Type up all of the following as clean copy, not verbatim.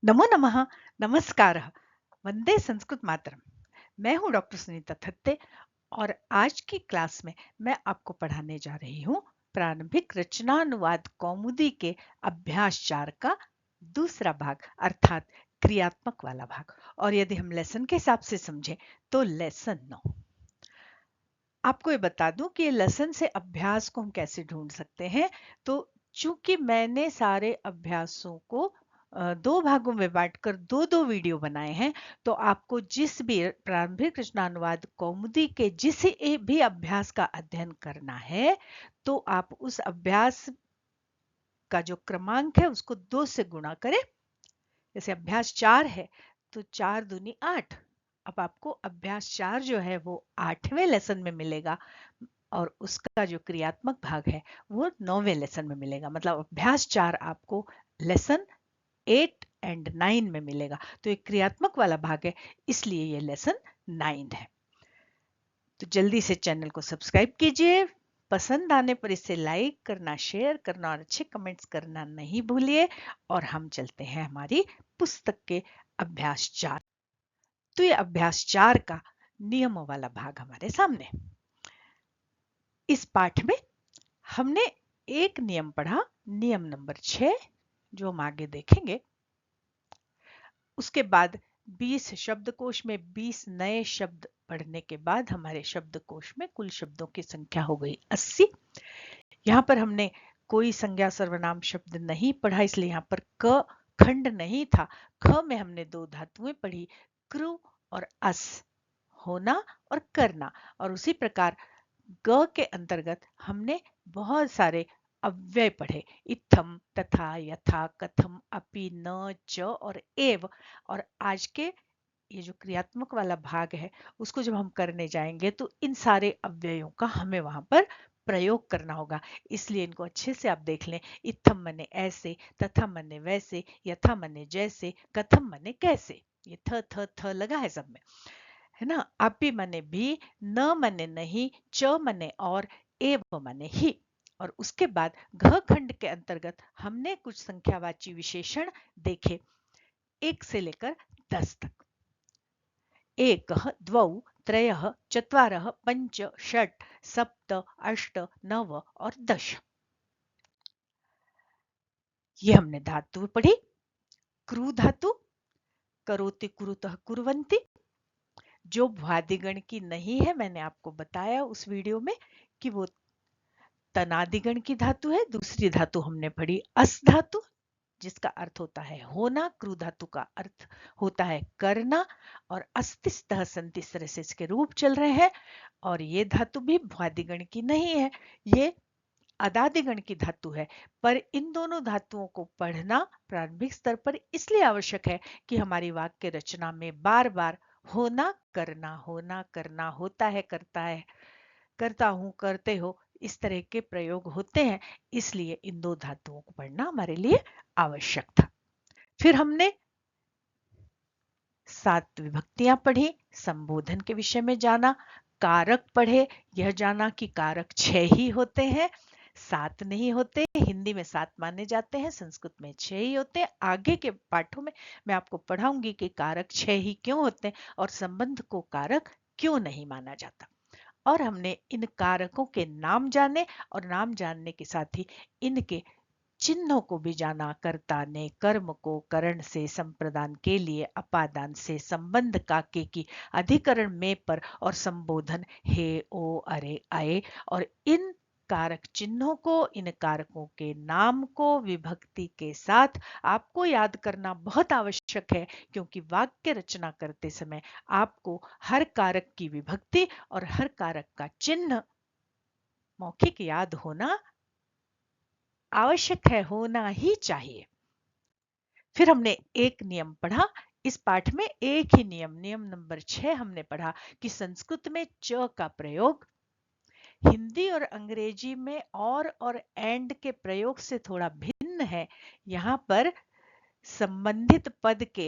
नमो नमः। नमस्कारः। वंदे संस्कृत मातरम। मैं हूँ डॉक्टर सुनीता थत्ते और आज की क्लास में मैं आपको पढ़ाने जा रही हूँ प्रारंभिक रचनानुवाद कौमुदी के अभ्यास 4 का दूसरा भाग अर्थात क्रियात्मक वाला भाग। और यदि हम लेसन के हिसाब से समझें तो लेसन 9। आपको ये बता दूं कि ये लेसन से अभ्यास को हम कैसे ढूंढ सकते हैं। तो चूंकि मैंने सारे अभ्यासों को दो भागों में बांटकर दो दो वीडियो बनाए हैं, तो आपको जिस भी प्रारंभिक रचनानुवाद कौमुदी के जिस भी अभ्यास का अध्ययन करना है, तो आप उस अभ्यास का जो क्रमांक है उसको 2 से गुणा करें। जैसे अभ्यास 4 है तो 4 दूनी 8। अब आपको अभ्यास 4 जो है वो 8वें लेसन में मिलेगा और उसका जो क्रियात्मक भाग है वो 9वें लेसन में मिलेगा। मतलब अभ्यास 4 आपको लेसन 8 एंड 9 में मिलेगा। तो एक क्रियात्मक वाला भाग है, इसलिए ये लेसन 9 है। तो जल्दी से चैनल को सब्सक्राइब कीजिए। पसंद आने पर इसे लाइक करना, शेयर करना और अच्छे कमेंट्स करना नहीं भूलिए। और हम चलते हैं हमारी पुस्तक के अभ्यास 4। तो ये अभ्यास 4 का नियमों वाला भाग हमारे सामने। इस पाठ में हमने एक नियम पढ़ा, नियम नंबर 6, जो हम आगे देखेंगे। उसके बाद 20 शब्दकोश में 20 नए शब्द पढ़ने के बाद हमारे शब्दकोश में कुल शब्दों की संख्या हो गई 80। यहाँ पर हमने कोई संज्ञा सर्वनाम शब्द नहीं पढ़ा, इसलिए यहाँ पर क खंड नहीं था। ख में हमने दो धातुएं पढ़ी, कृ और अस, होना और करना। और उसी प्रकार ग के अंतर्गत हमने बहुत सारे अव्यय पढ़े, इत्थम, तथा, यथा, कथम, अपि, न, च और एव। और आज के ये जो क्रियात्मक वाला भाग है उसको जब हम करने जाएंगे तो इन सारे अव्ययों का हमें वहां पर प्रयोग करना होगा। इसलिए इनको अच्छे से आप देख लें। इत्थम मने ऐसे, तथा मने वैसे, यथा मने जैसे, कथम मने कैसे। ये थ थ थ लगा है सब में, है ना। अपि मने भी, न मने नहीं, च मने और, एव मने ही। और उसके बाद घ खंड के अंतर्गत हमने कुछ संख्यावाची विशेषण देखे, 1 से लेकर 10 तक। एक, द्वौ, त्रयः, चत्वारः, पंच, षट्, सप्त, अष्ट, नव और 10। ये हमने धातु पढ़ी। क्रू धातु, करोति, कुरुतः, कुर्वन्ति, जो भ्वादिगण की नहीं है। मैंने आपको बताया उस वीडियो में कि वो तनादिगण की धातु है। दूसरी धातु हमने पढ़ी अस धातु, जिसका अर्थ होता है होना। क्रू धातु का अर्थ होता है करना। और अस्तिस्तः संति, इस तरह से इसके रूप चल रहे हैं। और ये धातु भी भ्वादिगण की नहीं है, ये अदादिगण की धातु है। पर इन दोनों धातुओं को पढ़ना प्रारंभिक स्तर पर इसलिए आवश्यक है कि हमारी वाक्य रचना में बार बार होना करना, होता है, करता है, करता हूं, करते हो, इस तरह के प्रयोग होते हैं। इसलिए इन दो धातुओं को पढ़ना हमारे लिए आवश्यक था। फिर हमने 7 विभक्तियां पढ़ी, संबोधन के विषय में जाना, कारक पढ़े, यह जाना कि कारक 6 ही होते हैं, 7 नहीं होते। हिंदी में 7 माने जाते हैं, संस्कृत में 6 ही होते हैं। आगे के पाठों में मैं आपको पढ़ाऊंगी कि कारक 6 ही क्यों होते हैं और संबंध को कारक क्यों नहीं माना जाता। और हमने इन कारकों के नाम जाने और नाम जानने के साथ ही इनके चिन्हों को भी जाना। कर्ता ने कर्म को करण से संप्रदान के लिए, अपादान से संबंध काके की, अधिकरण में पर और संबोधन हे, ओ, अरे, आए। और इन कारक चिन्हों को, इन कारकों के नाम को विभक्ति के साथ आपको याद करना बहुत आवश्यक है, क्योंकि वाक्य रचना करते समय आपको हर कारक की विभक्ति और हर कारक का चिन्ह मौखिक याद होना आवश्यक है, होना ही चाहिए। फिर हमने एक नियम पढ़ा। इस पाठ में एक ही नियम, नियम नंबर 6 हमने पढ़ा कि संस्कृत में च का प्रयोग हिंदी और अंग्रेजी में और एंड के प्रयोग से थोड़ा भिन्न है। यहाँ पर संबंधित पद के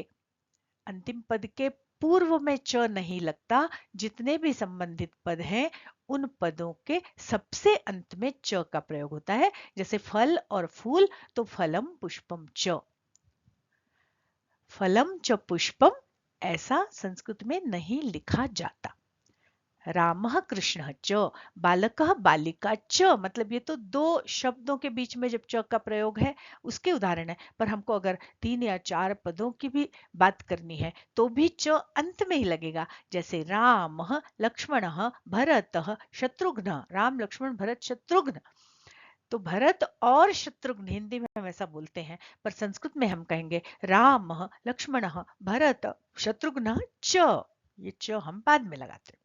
अंतिम पद के पूर्व में च नहीं लगता। जितने भी संबंधित पद हैं उन पदों के सबसे अंत में च का प्रयोग होता है। जैसे फल और फूल, तो फलम पुष्पम च। फलम च पुष्पम ऐसा संस्कृत में नहीं लिखा जाता। रामः कृष्णः च, बालकः बालिका च, मतलब ये तो दो शब्दों के बीच में जब च का प्रयोग है उसके उदाहरण है। पर हमको अगर 3 या 4 पदों की भी बात करनी है तो भी च अंत में ही लगेगा। जैसे रामः लक्ष्मणः भरतः शत्रुघ्न, राम लक्ष्मण भरत शत्रुघ्न। तो भरत और शत्रुघ्न हिंदी में हम ऐसा बोलते हैं, पर संस्कृत में हम कहेंगे रामः लक्ष्मणः भरत शत्रुघ्न च। ये च हम बाद में लगाते हैं।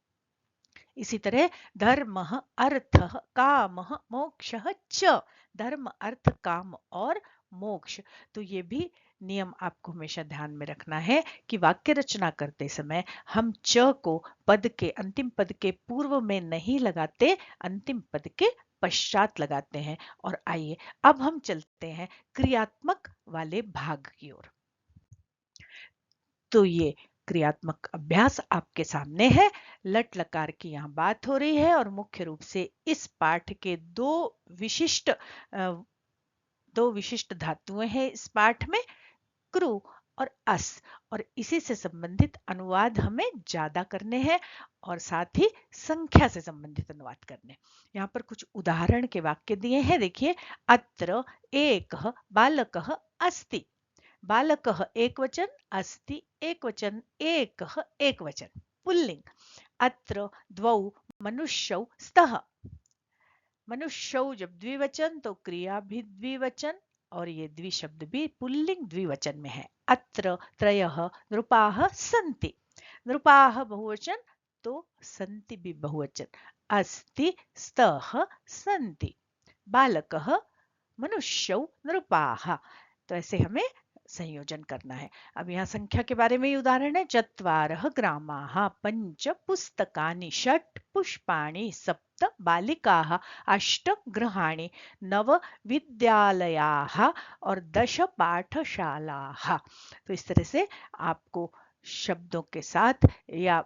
इसी तरह धर्म अर्थ काम मोक्ष च, धर्म अर्थ काम और मोक्ष। तो ये भी नियम आपको हमेशा ध्यान में रखना है कि वाक्य रचना करते समय हम च को पद के अंतिम पद के पूर्व में नहीं लगाते, अंतिम पद के पश्चात लगाते हैं। और आइए अब हम चलते हैं क्रियात्मक वाले भाग की ओर। तो ये क्रियात्मक अभ्यास आपके सामने है। लट लकार की यहाँ बात हो रही है और मुख्य रूप से इस पाठ के दो विशिष्ट धातुएं हैं इस पाठ में, क्रू और अस। और इसी से संबंधित अनुवाद हमें ज्यादा करने हैं और साथ ही संख्या से संबंधित अनुवाद करने। यहाँ पर कुछ उदाहरण के वाक्य दिए हैं, देखिए। अत्र एकः बालकः अस्ति, बालकः एक वचन, अस्ति एक वचन, एकः एक वचन पुल्लिंग। अत्र द्वौ मनुष्यौ स्तः, मनुष्यौ जब द्विवचन तो क्रिया भी द्विवचन और ये द्विशब्द भी पुल्लिंग द्विवचन में है। अत्र त्रयः नृपाः सन्ति, नृपाः बहुवचन तो सन्ति भी बहुवचन। अस्ति स्तः सन्ति, बालकः मनुष्यौ नृपाः। तो ऐसे हमें संयोजन करना है। अब यहाँ संख्या के बारे में उदाहरण है। चत्वारः ग्रामाः, पंच पुस्तकानि, षट् पुष्पाणि, सप्त बालिकाः, अष्ट गृहाणि, नव विद्यालयाः और 10 पाठशालाः। तो इस तरह से आपको शब्दों के साथ या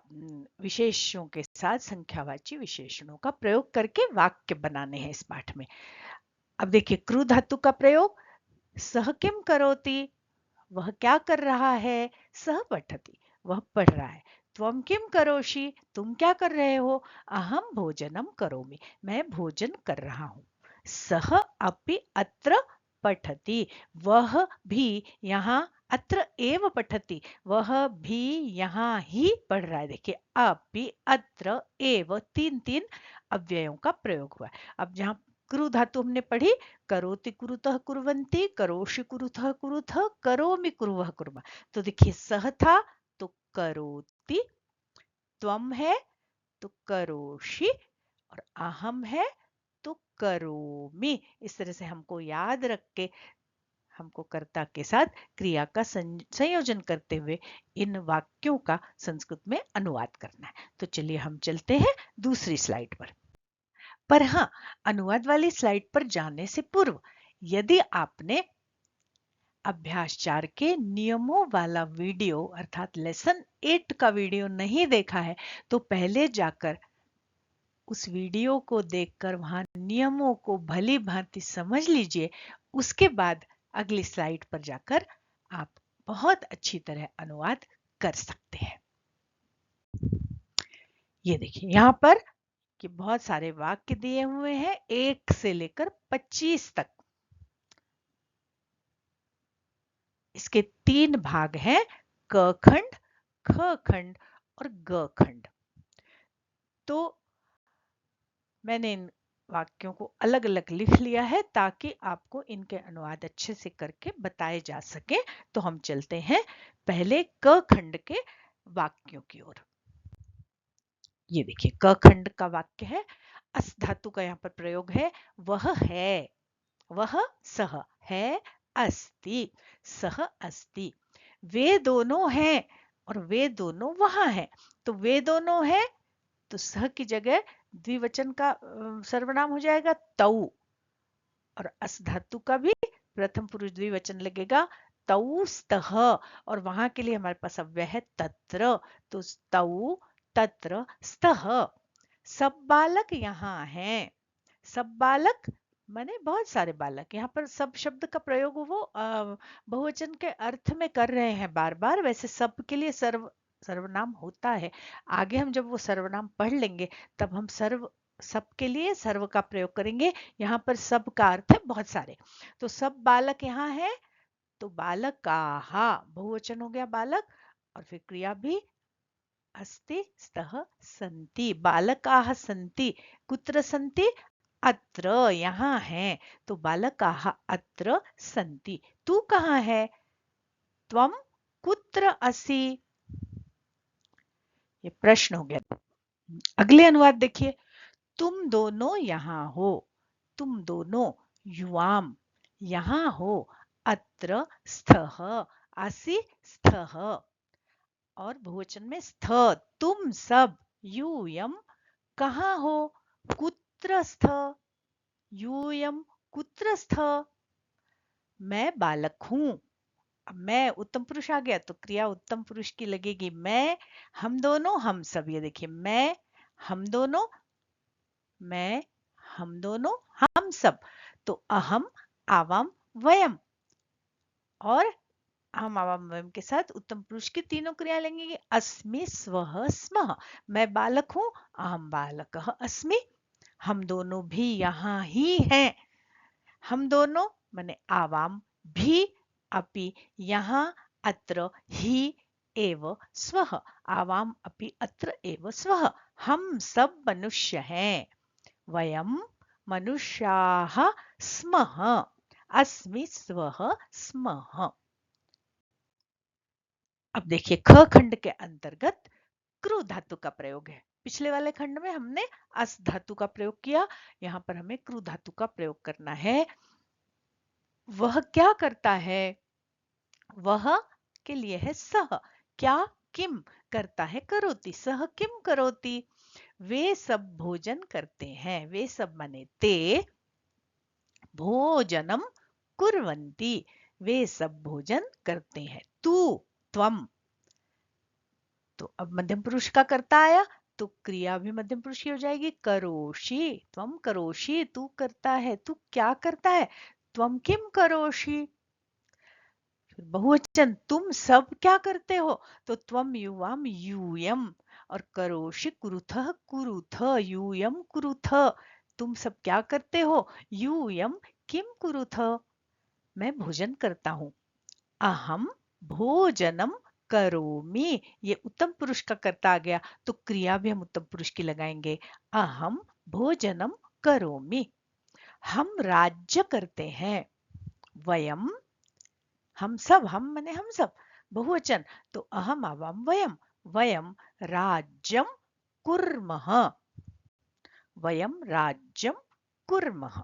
विशेषणों के साथ संख्यावाची विशेषणों का प्रयोग करके वाक्य बनाने हैं इस पाठ में। अब देखिए क्रू धातु का प्रयोग। सह किम करोति, वह क्या कर रहा है। सह पठति, वह पढ़ रहा है। त्वम किम करोषि, तुम क्या कर रहे हो। अहम भोजनम करोमि, मैं भोजन कर रहा हूं। सह अपि अत्र पठति, वह भी यहाँ, अत्र एव पठति, वह भी यहाँ ही पढ़ रहा है। देखिए अपि अत्र एव तीन तीन अव्ययों का प्रयोग हुआ है। अब जहाँ क्रू धातु हमने पढ़ी, करोति कुरुतः कुर्वन्ति, करोषि कुरुतः कुरुतः, करोमि कुर्वः कुर्मः। तो देखिए सह था तो करोति, त्वम है तो करोषि और अहम है तो करोमि। इस तरह से हमको याद रख के हमको कर्ता के साथ क्रिया का संयोजन करते हुए इन वाक्यों का संस्कृत में अनुवाद करना है। तो चलिए हम चलते हैं दूसरी स्लाइड पर हाँ, अनुवाद वाली स्लाइड पर जाने से पूर्व यदि आपने अभ्यास 4 के नियमों वाला वीडियो अर्थात लेसन 8 का वीडियो नहीं देखा है तो पहले जाकर उस वीडियो को देखकर वहां नियमों को भली भांति समझ लीजिए। उसके बाद अगली स्लाइड पर जाकर आप बहुत अच्छी तरह अनुवाद कर सकते हैं। ये देखिए यहाँ पर कि बहुत सारे वाक्य दिए हुए हैं 1 से लेकर 25 तक। इसके 3 भाग हैं, क खंड, ख खंड और ग खंड। तो मैंने इन वाक्यों को अलग अलग लिख लिया है ताकि आपको इनके अनुवाद अच्छे से करके बताए जा सके। तो हम चलते हैं पहले क खंड के वाक्यों की ओर। ये देखिए क खंड का वाक्य है, अस धातु का यहाँ पर प्रयोग है। वह है, वह सह है, अस्ति, सह अस्ति। वे दोनों हैं और वे दोनों वहां हैं। तो वे दोनों हैं तो सह की जगह द्विवचन का सर्वनाम हो जाएगा तौ, और अस धातु का भी प्रथम पुरुष द्विवचन लगेगा तौ स्तः, और वहां के लिए हमारे पास अव्यय है तत्र। तो तौ तत्र स्तः। सब बालक यहाँ हैं, सब बालक माने बहुत सारे बालक। यहाँ पर सब शब्द का प्रयोग वो बहुवचन के अर्थ में कर रहे हैं बार बार। वैसे सब के लिए सर्वनाम होता है। आगे हम जब वो सर्वनाम पढ़ लेंगे तब हम सब के लिए सर्व का प्रयोग करेंगे। यहाँ पर सब का अर्थ है बहुत सारे। तो सब बालक यहाँ है, तो बालक का बहुवचन हो गया बालक, और फिर क्रिया भी अस्ति स्तः सन्ति। बालकाः सन्ति, कुत्र सन्ति? अत्र, यहाँ है। तो बालकाः अत्र सन्ति। तू कहाँ है? त्वं कुत्र असि? ये प्रश्न हो गया। अगले अनुवाद देखिए। तुम दोनों यहाँ हो, तुम दोनों युवाम यहाँ हो, अत्र स्थः असि स्थः, और बहुवचन में स्थ, तुम सब यूयम कहाँ हो, कुत्रस्थ, यूयम कुत्रस्थ। मैं बालक हूं। अब मैं उत्तम पुरुष आ गया तो क्रिया उत्तम पुरुष की लगेगी। मैं, हम दोनों, हम सब। ये देखिए, मैं, हम दोनों, मैं, हम दोनों, हम सब। तो अहम, आवाम, वयम, और हम आवाम वयम के साथ उत्तम पुरुष की तीनों क्रिया लेंगे। अस्मि, स्वः, स्मः। मैं बालक हूं, अहम बालकः अस्मि। हम दोनों भी यहाँ ही हैं। हम दोनों माने आवाम भी, अपि यहाँ, अत्र, ही एव स्वः। आवाम अपि अत्र एव स्वः। हम सब मनुष्य हैं। वयम मनुष्याः स्मः। अस्मि, स्वः, स्मः। अब देखिए, ख खंड के अंतर्गत क्रू धातु का प्रयोग है। पिछले वाले खंड में हमने अस धातु का प्रयोग किया, यहाँ पर हमें क्रू धातु का प्रयोग करना है। वह क्या करता है? वह के लिए है सह। क्या, किम करता है? करोति। सह किम करोति? वे सब भोजन करते हैं। वे सब माने ते भोजनम कुर्वन्ति। वे सब भोजन करते हैं। तू, त्वम, तो अब मध्यम पुरुष का करता आया तो क्रिया भी मध्यम पुरुष की हो जाएगी। करोषि, त्वम करोषि, तू करता है। तू क्या करता है? त्वम किम करोषि। बहुवचन, तुम सब क्या करते हो? तो त्वम युवाम यूयम, और करोषि कुरुथः कुरुथ, यूयम कुरुथ। तुम सब क्या करते हो? यूयम किम कुरुथ, मैं भोजन करता हूं। अहम भोजनम करोमि, ये उत्तम पुरुष का कर्ता आ गया तो क्रिया भी हम उत्तम पुरुष की लगाएंगे। अहम भोजनम करोमि। हम राज्य करते हैं। वयम, हम सब, हम माने हम सब, बहुवचन, तो अहम आवाम वयम। वयम राज्यम कुर्मः। वयम राज्यम कुर्मः।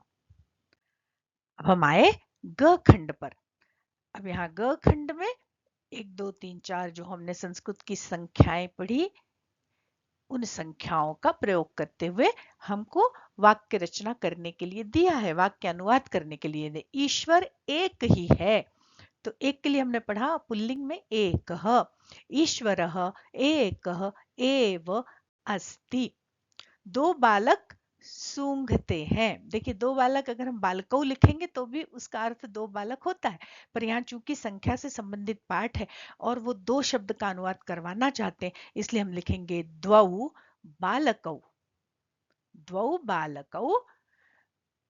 अब हम आए ग खंड पर। अब यहाँ ग खंड में 1 2 3 4 जो हमने संस्कृत की संख्याएं पढ़ी, उन संख्याओं का प्रयोग करते हुए हमको वाक्य रचना करने के लिए दिया है, वाक्य अनुवाद करने के लिए। ईश्वर एक ही है, तो एक के लिए हमने पढ़ा पुल्लिंग में एकः, ईश्वरः एकः एव अस्ति। दो बालक सूंघते हैं। देखिए, दो बालक अगर हम बालकौ लिखेंगे तो भी उसका अर्थ दो बालक होता है, पर यहाँ चूंकि संख्या से संबंधित पाठ है और वो दो शब्द का अनुवाद करवाना चाहते हैं, इसलिए हम लिखेंगे द्वौ बालकौ। द्वौ बालकौ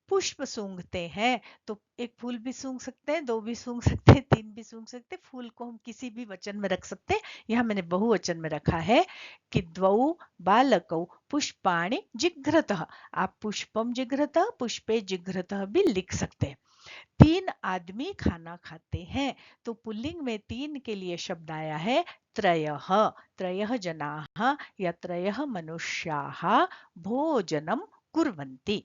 पुष्प सूंघते हैं। तो एक फूल भी सूंघ सकते हैं, दो भी सूंघ सकते हैं, तीन भी सूंघ सकते हैं। फूल को हम किसी भी वचन में रख सकते हैं। यहाँ मैंने बहुवचन में रखा है कि द्वौ बालकौ पुष्पाणि जिघ्रतः। आप पुष्पम जिघ्रतः, पुष्पे जिघ्रतः भी लिख सकते हैं। तीन आदमी खाना खाते हैं, तो पुल्लिंग में तीन के लिए शब्द आया है त्रयः। त्रयः जनाः या त्रयः मनुष्याः भोजनम कुर्वन्ति।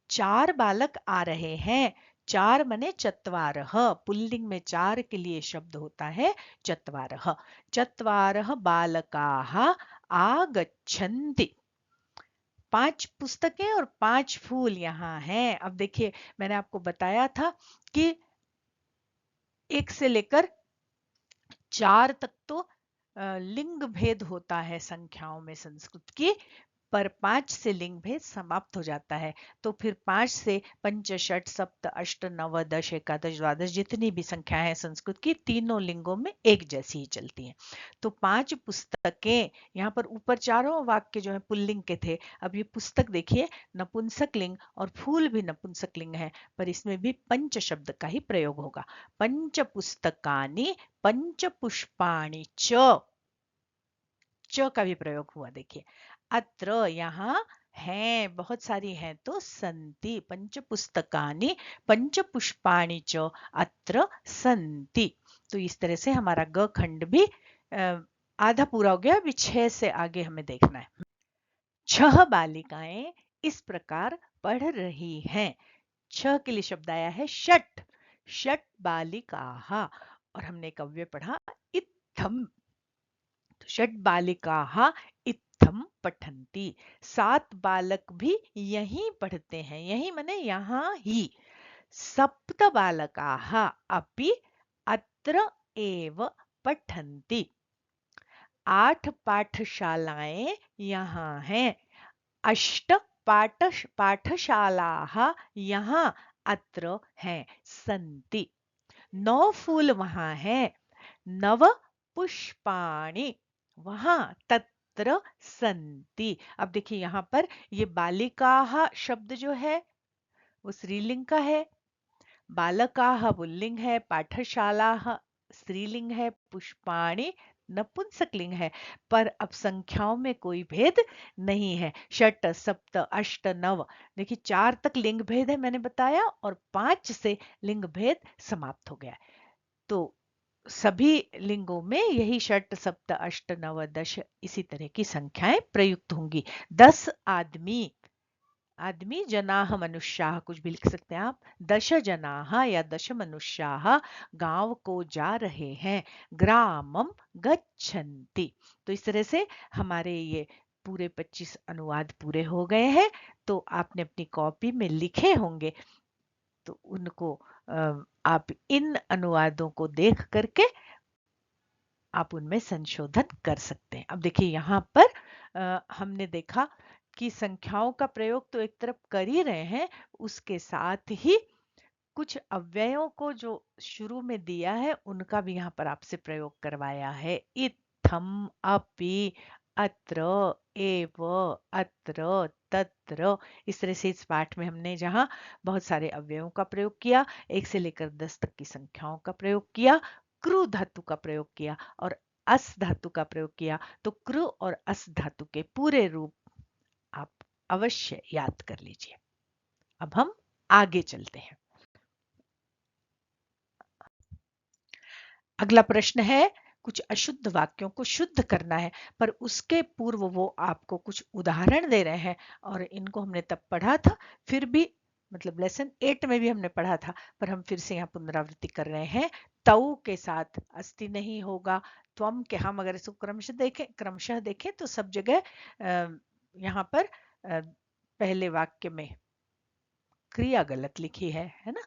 चार बालक आ रहे हैं। चार मने चत्वारः। पुल्लिंग में चार के लिए शब्द होता है चत्वारः। चत्वारः बालकाः आगच्छन्ति। 5 पुस्तकें और 5 फूल यहाँ हैं। अब देखिए, मैंने आपको बताया था कि 1 से लेकर 4 तक तो लिंग भेद होता है संख्याओं में संस्कृत की, पर 5 से लिंग भेद समाप्त हो जाता है। तो फिर 5 से पंच, षट, सप्त, अष्ट, नव, दश, एकादश, द्वादश जितनी भी संख्या है संस्कृत की तीनों लिंगों में एक जैसी ही चलती हैं। तो 5 पुस्तकें, यहाँ पर ऊपर चारों वाक्य जो है पुल्लिंग के थे, अब ये पुस्तक देखिए नपुंसक लिंग और फूल भी नपुंसक लिंग है, पर इसमें भी पंच शब्द का ही प्रयोग होगा। पंच पुस्तकानि पंच पुष्पाणि च का भी प्रयोग हुआ देखिए। अत्र यहाँ है, बहुत सारी हैं तो संति, पंच पुस्तकानि पंच पुष्पाणि च अत्र संति। तो इस तरह से हमारा ग खंड भी आधा पूरा हो गया। अभी 6 से आगे हमें देखना है। 6 बालिकाएं इस प्रकार पढ़ रही हैं। 6 के लिए शब्द आया है षट, षट बालिकाः, और हमने एक अव्यय पढ़ा इत्थम। षट बालिकाः इत्थम पठन्ति। 7 बालक भी यहीं पढ़ते हैं, यहीं माने यहाँ ही। सप्त बालकाः अपि अत्र एव पठन्ति। 8 पाठशालाएं यहाँ हैं। अष्ट पाठशालाः यहाँ अत्र हैं, सन्ति। 9 फूल वहां हैं। नव पुष्पाणि वहां तत्र सन्ति। अब देखिए यहाँ पर ये बालिकाः शब्द जो है वो स्त्रीलिंग का है, बालकाः पुल्लिंग है, पाठशालाः स्त्रीलिंग है, पुष्पाणि नपुंसकलिंग है। पर अब संख्याओं में कोई भेद नहीं है। षट, सप्त, अष्ट, नव, देखिए 4 तक लिंग भेद है मैंने बताया, और 5 से लिंग भेद समाप्त हो गया है। तो सभी लिंगों में यही षट, सप्त, अष्ट, नव, दश इसी तरह की संख्याएं प्रयुक्त होंगी। 10 आदमी, आदमी, जनाः मनुष्याः कुछ भी लिख सकते हैं आप। 10 जनाः या 10 मनुष्याः गांव को जा रहे हैं। ग्रामम गच्छन्ति। तो इस तरह से हमारे ये पूरे 25 अनुवाद पूरे हो गए हैं। तो आपने अपनी कॉपी में लिखे होंगे, तो उनको आप इन अनुवादों को देख करके आप उनमें संशोधन कर सकते हैं। अब देखिए यहाँ पर हमने देखा कि संख्याओं का प्रयोग तो एक तरफ कर ही रहे हैं, उसके साथ ही कुछ अव्ययों को जो शुरू में दिया है उनका भी यहाँ पर आपसे प्रयोग करवाया है। इत्थम, अपि, अत्र, एव, अत्र, तत्र। इस तरह से इस पाठ में हमने जहाँ बहुत सारे अव्ययों का प्रयोग किया, 1 से लेकर 10 तक की संख्याओं का प्रयोग किया, कृ धातु का प्रयोग किया और अस धातु का प्रयोग किया। तो कृ और अस धातु के पूरे रूप आप अवश्य याद कर लीजिए। अब हम आगे चलते हैं। अगला प्रश्न है, कुछ अशुद्ध वाक्यों को शुद्ध करना है, पर उसके पूर्व वो आपको कुछ उदाहरण दे रहे हैं, और इनको हमने तब पढ़ा था, फिर भी मतलब लेसन 8 में भी हमने पढ़ा था, पर हम फिर से यहाँ पुनरावृत्ति कर रहे हैं। तऊ के साथ अस्ति नहीं होगा। त्वम के, हम अगर इसको क्रमशः देखें तो सब जगह यहाँ पर पहले वाक्य में क्रिया गलत लिखी है ना।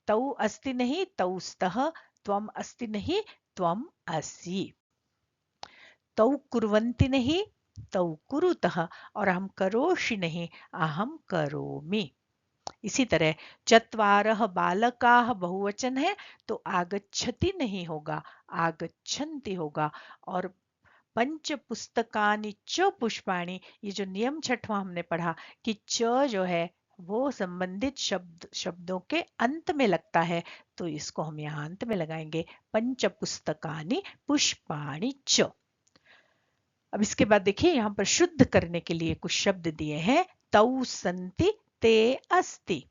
तऊ अस्ति नहीं, तऊ स्तः। त्वम अस्ति नहीं, त्वम असि। तऊ कुर्वन्ति नहीं, तऊ कुरुतः। और हम करोषि नहीं, अहम करोमि। इसी तरह चत्वारः बालकाः बहुवचन है तो आगच्छति नहीं होगा, आगच्छन्ति होगा। और पंच पुस्तकानि च पुष्पाणि, ये जो नियम 6वां हमने पढ़ा कि च जो है वो संबंधित शब्दों के अंत में लगता है, तो इसको हम यहाँ अंत में लगाएंगे, पंच पुस्तकानि पुष्पाणि च। अब इसके बाद देखिए यहाँ पर शुद्ध करने के लिए कुछ शब्द दिए हैं। तौ संति ते अस्ति,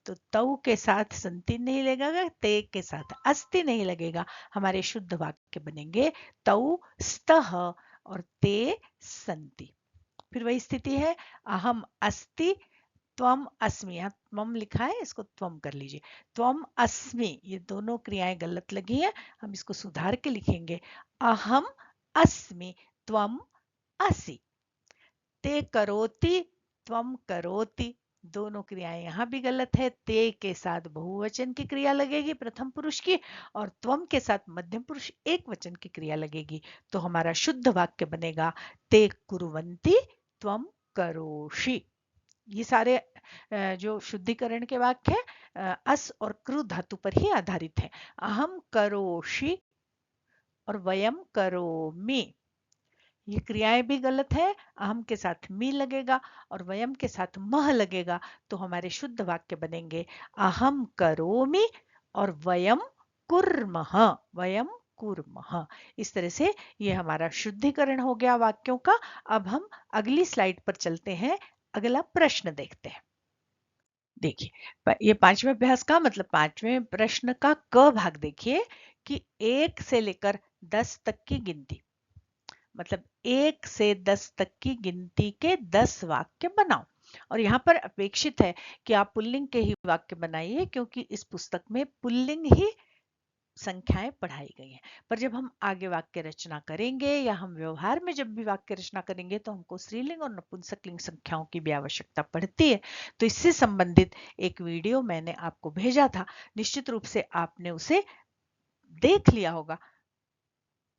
तो तौ के साथ संति नहीं लगेगा, ते के साथ अस्ति नहीं लगेगा। हमारे शुद्ध वाक्य बनेंगे तौ स्तः और ते संति। फिर वही स्थिति है, अहम अस्ति त्वम अस्मि, यहाँ त्वम लिखा है, इसको त्वम कर लीजिए। त्वम अस्मि, ये दोनों क्रियाएं गलत लगी है, हम इसको सुधार के लिखेंगे। अहम अस्मि त्वम असि। ते करोति त्वम करोति, दोनों क्रियाएं यहां भी गलत है। ते के साथ बहुवचन की क्रिया लगेगी प्रथम पुरुष की, और त्वम के साथ मध्यम पुरुष एक वचन की क्रिया लगेगी। तो हमारा शुद्ध वाक्य बनेगा ते कुर्वन्ति त्वम करोषि। ये सारे जो शुद्धिकरण के वाक्य हैं अस और कृ धातु पर ही आधारित है। अहम करोषि और वयम करोमि, ये क्रियाएं भी गलत है। अहम के साथ मी लगेगा और वयम के साथ मह लगेगा, तो हमारे शुद्ध वाक्य बनेंगे अहम करोमि और वयम कुर्मः, वयम कुर्मः। इस तरह से ये हमारा शुद्धिकरण हो गया वाक्यों का। अब हम अगली स्लाइड पर चलते हैं, अगला प्रश्न देखते हैं। देखिए ये पांचवें अभ्यास का मतलब पांचवें प्रश्न का क भाग देखिए कि 1 से लेकर 10 तक की गिनती, मतलब 1 से 10 तक की गिनती के 10 वाक्य बनाओ। और यहाँ पर अपेक्षित है कि आप पुल्लिंग के ही वाक्य बनाइए, क्योंकि इस पुस्तक में पुल्लिंग ही संख्याएं पढ़ाई गई हैं। पर जब हम आगे वाक्य रचना करेंगे या हम व्यवहार में जब भी वाक्य रचना करेंगे तो हमको स्त्रीलिंग और नपुंसकलिंग संख्याओं की भी आवश्यकता पड़ती है। तो इससे संबंधित एक वीडियो मैंने आपको भेजा था, निश्चित रूप से आपने उसे देख लिया होगा।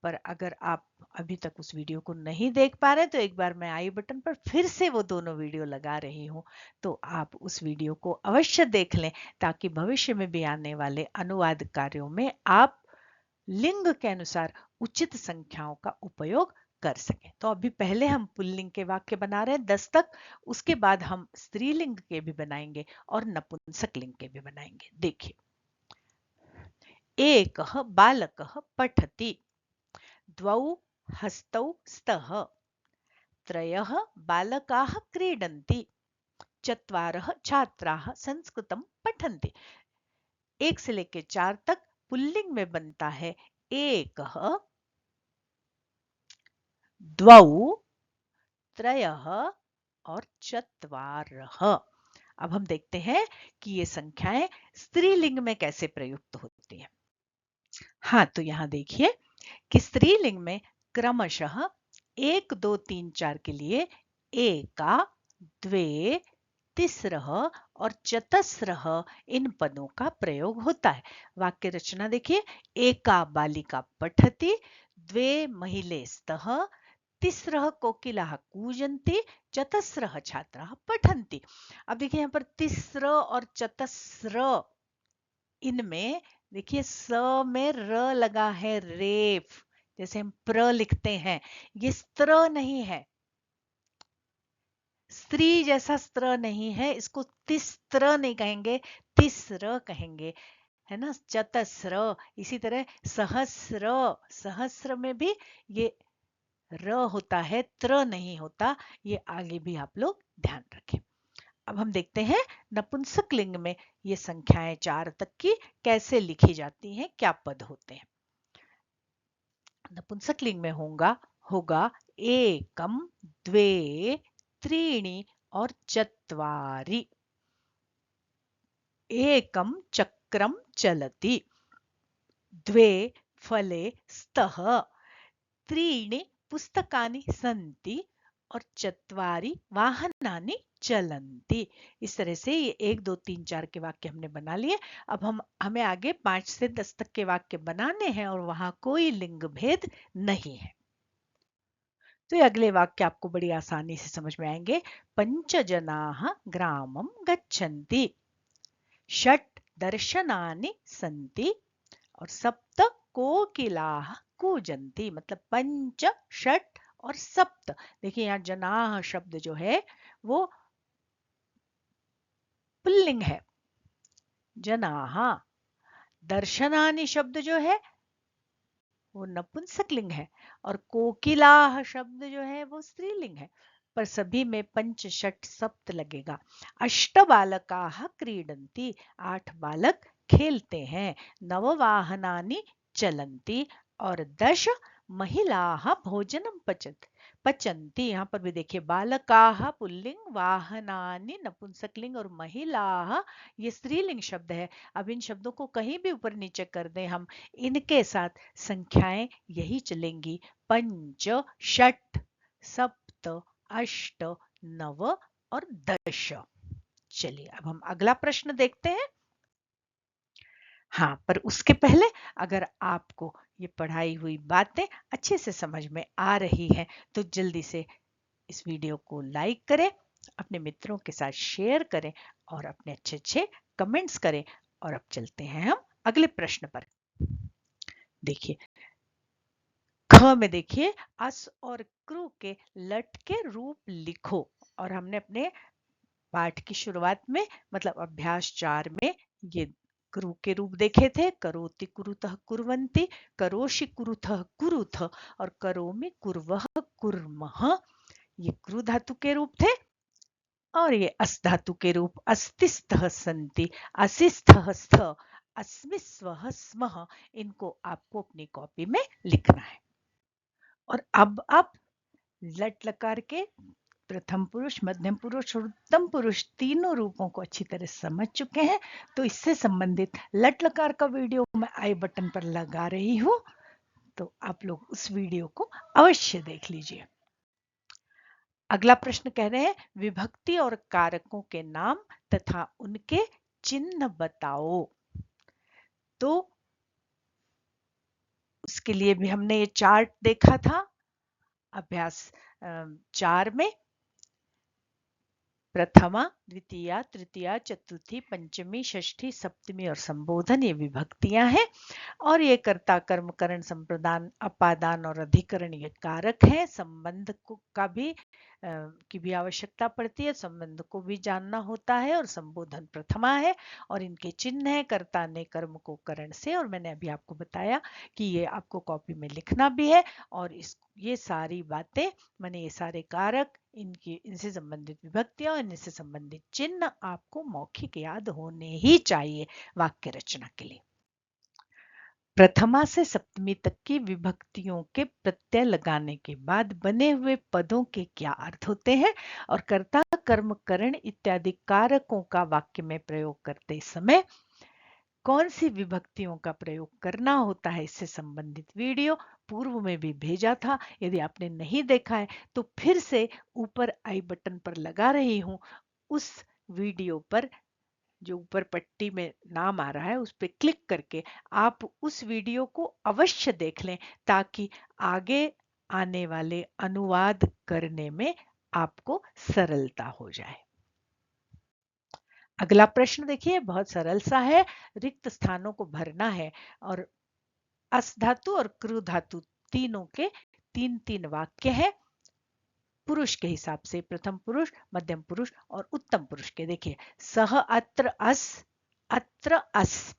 पर अगर आप अभी तक उस वीडियो को नहीं देख पा रहे तो एक बार मैं आई बटन पर फिर से वो दोनों वीडियो लगा रही हूँ, तो आप उस वीडियो को अवश्य देख लें, ताकि भविष्य में भी आने वाले अनुवाद कार्यों में आप लिंग के अनुसार उचित संख्याओं का उपयोग कर सकें। तो अभी पहले हम पुल्लिंग के वाक्य बना रहे हैं 10 तक, उसके बाद हम स्त्रीलिंग के भी बनाएंगे और नपुंसकलिंग के भी बनाएंगे। देखिए, एकः बालकः पठति, द्वौ हस्तौ स्तः, त्रयः बालकाः क्रीडन्ति, चत्वारः छात्राः संस्कृतं पठन्ति। 1 से लेकर 4 तक पुल्लिंग में बनता है एकः, द्वौ, त्रयः और चत्वारः। अब हम देखते हैं कि ये संख्याएं स्त्रीलिंग में कैसे प्रयुक्त होती हैं। हाँ, तो यहां देखिए कि स्त्रीलिंग में क्रमशः 1, 2, 3, 4 के लिए एका, द्वे, तिस्रः और चतस्रः इन पदों का प्रयोग होता है। वाक्य रचना देखिए, एका बालिका पठति, द्वे महिले स्तः, तिस्रः कोकिलाः कूजन्ति, चतस्रः छात्राः पठन्ति। अब देखिए यहाँ पर तिस्र और चतस्र, इनमें देखिए स में र लगा है, रेफ, जैसे हम प्र लिखते हैं, ये स्त्र नहीं है, स्त्री जैसा स्त्र नहीं है, इसको तिस्त्र नहीं कहेंगे, तिस्र कहेंगे, है ना। चतस्र, इसी तरह सहस्र, सहस्र में भी ये र होता है, त्र नहीं होता, ये आगे भी आप लोग ध्यान रखें। अब हम देखते हैं नपुंसक लिंग में ये संख्याएं 4 तक की कैसे लिखी जाती हैं, क्या पद होते हैं। नपुंसक लिंग में होगा एकम, द्वे, त्रीणि और चत्वारि। एकम चक्रम चलति, द्वे फले स्तः, त्रीणि पुस्तकानि सन्ति और चत्वारि वाहनानि चलन्ति। इस तरह से ये 1, 2, 3, 4 के वाक्य हमने बना लिए। अब हमें आगे 5 से 10 तक के वाक्य बनाने हैं और वहां कोई लिंग भेद नहीं है। तो ये अगले वाक्य आपको बड़ी आसानी से समझ में आएंगे। पंच जनाः ग्रामं गच्छन्ति, षट् दर्शनानि सन्ति और सप्त कोकिलाः कूजन्ति। मतलब पंच, षट और सप्त। देखिए यहाँ जनाह शब्द जो है वो पुल्लिंग है, जनाह। दर्शनानि शब्द जो है वो नपुंसकलिंग है और कोकिलाह शब्द जो है वो स्त्रीलिंग है, पर सभी में पंच, षट, सप्त लगेगा। अष्ट बालकाः क्रीडन्ति, 8 बालक खेलते हैं। नव वाहनानि चलन्ति और 10 महिलाः भोजनम पचन्ति। यहाँ पर भी देखिए बालकाः पुल्लिंग, वाहनानि नपुंसकलिंग और महिलाः ये स्त्रीलिंग शब्द है। अब इन शब्दों को कहीं भी ऊपर नीचे कर दें हम, इनके साथ संख्याएं यही चलेंगी, पंच, षट, सप्त, अष्ट, नव और 10। चलिए अब हम अगला प्रश्न देखते हैं। हाँ, पर उसके पहले अगर आपको ये पढ़ाई हुई बातें अच्छे से समझ में आ रही हैं तो जल्दी से इस वीडियो को लाइक करें, अपने मित्रों के साथ शेयर करें और अपने अच्छे अच्छे कमेंट्स करें। और अब चलते हैं हम अगले प्रश्न पर। देखिए ख में देखिए अस और क्रू के लट के रूप लिखो। और हमने अपने पाठ की शुरुआत में मतलब अभ्यास 4 में ये क्रू के रूप देखे थे। करोति कुरुतः कुर्वन्ति, करोषि कुरुतः कुरुथ और करोमि कुर्वः कुर्मः, ये क्रू धातु के रूप थे। और ये अस धातु के रूप अस्तिस्थः सन्ति, असिस्थः स्थ, अस्मिस्वः स्मः, इनको आपको अपनी कॉपी में लिखना है। और अब आप लट लकार के प्रथम पुरुष, मध्यम पुरुष और उत्तम पुरुष तीनों रूपों को अच्छी तरह समझ चुके हैं। तो इससे संबंधित लट लकार का वीडियो मैं आई बटन पर लगा रही हूं, तो आप लोग उस वीडियो को अवश्य देख लीजिए। अगला प्रश्न कह रहे हैं विभक्ति और कारकों के नाम तथा उनके चिन्ह बताओ। तो उसके लिए भी हमने ये चार्ट देखा था अभ्यास 4 में। प्रथमा, द्वितीया, तृतीया, चतुर्थी, पंचमी, षष्ठी, सप्तमी और संबोधन ये विभक्तियां हैं। और ये कर्ता, कर्म, करण, संप्रदान, अपादान और अधिकरण ये कारक हैं। संबंध को का भी की भी आवश्यकता पड़ती है, संबंध को भी जानना होता है। और संबोधन प्रथमा है और इनके चिन्ह है कर्ता ने कर्म को करण से। और मैंने अभी आपको बताया कि ये आपको कॉपी में लिखना भी है। और ये सारी बातें माने ये सारे कारक, इनसे संबंधित विभक्तियां और इनसे संबंधित चिन्ह आपको मौखिक याद होने ही चाहिए वाक्य रचना के लिए। प्रथमा से सप्तमी तक की विभक्तियों के प्रत्यय लगाने के बाद बने हुए पदों के क्या अर्थ होते हैं और कर्ता, कर्म, करण इत्यादि कारकों का वाक्य में प्रयोग करते समय कौन सी विभक्तियों का प्रयोग करना होता है, इससे संबंधित वीडियो पूर्व में भी भेजा था। यदि आपने नहीं देखा है तो फिर से ऊपर आई बटन पर लगा रही हूं, उस वीडियो पर जो ऊपर पट्टी में नाम आ रहा है उस पर क्लिक करके आप उस वीडियो को अवश्य देख लें, ताकि आगे आने वाले अनुवाद करने में आपको सरलता हो जाए। अगला प्रश्न देखिए बहुत सरल सा है, रिक्त स्थानों को भरना है। और अस धातु और क्रू धातु तीनों के 3-3 वाक्य है पुरुष के हिसाब से, प्रथम पुरुष, मध्यम पुरुष और उत्तम पुरुष के। देखिए सह अत्र अस, अत्र अस,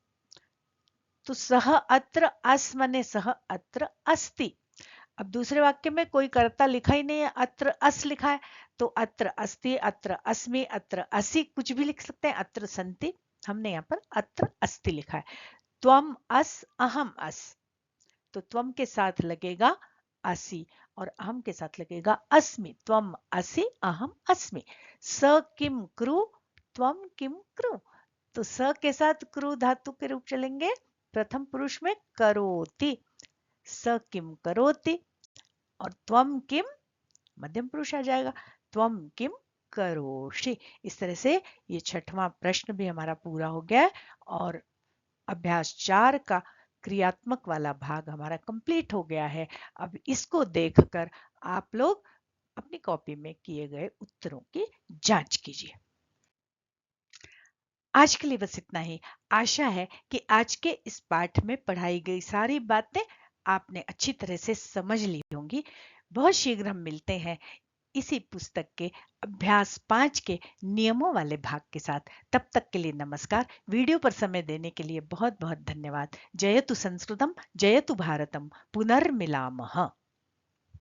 तो सह अत्र अस माने सह अत्र अस्ति। अब दूसरे वाक्य में कोई कर्ता लिखा ही नहीं है, अत्र अस लिखा है, तो अत्र अस्ति, अत्र अस्मि, अत्र असि कुछ भी लिख सकते हैं। अत्र संति, हमने यहाँ पर अत्र अस्ति लिखा है। त्वम अस, अहम अस, तो त्वम के साथ लगेगा असि और अहम के साथ लगेगा अस्मि। त्वम असि, अहम अस्मि। स किम कृ, त्वम किम कृ, तो स के साथ क्रू धातु के रूप चलेंगे प्रथम पुरुष में करोति, स किम करोति। और त्वम किम मध्यम पुरुष आ जाएगा, त्वम किम करोषि। इस तरह से ये छठवां प्रश्न भी हमारा पूरा हो गया है और अभ्यास 4 का क्रियात्मक वाला भाग हमारा कंप्लीट हो गया है। अब इसको देखकर आप लोग अपनी कॉपी में किए गए उत्तरों की जांच कीजिए। आज के लिए बस इतना ही। आशा है कि आज के इस पाठ में पढ़ाई गई सारी बातें आपने अच्छी तरह से समझ ली होंगी। बहुत शीघ्र हम मिलते हैं इसी पुस्तक के अभ्यास 5 के नियमों वाले भाग के साथ। तब तक के लिए नमस्कार। वीडियो पर समय देने के लिए बहुत बहुत धन्यवाद। जयतु संस्कृतम, जयतु भारतम, पुनर्मिलामः।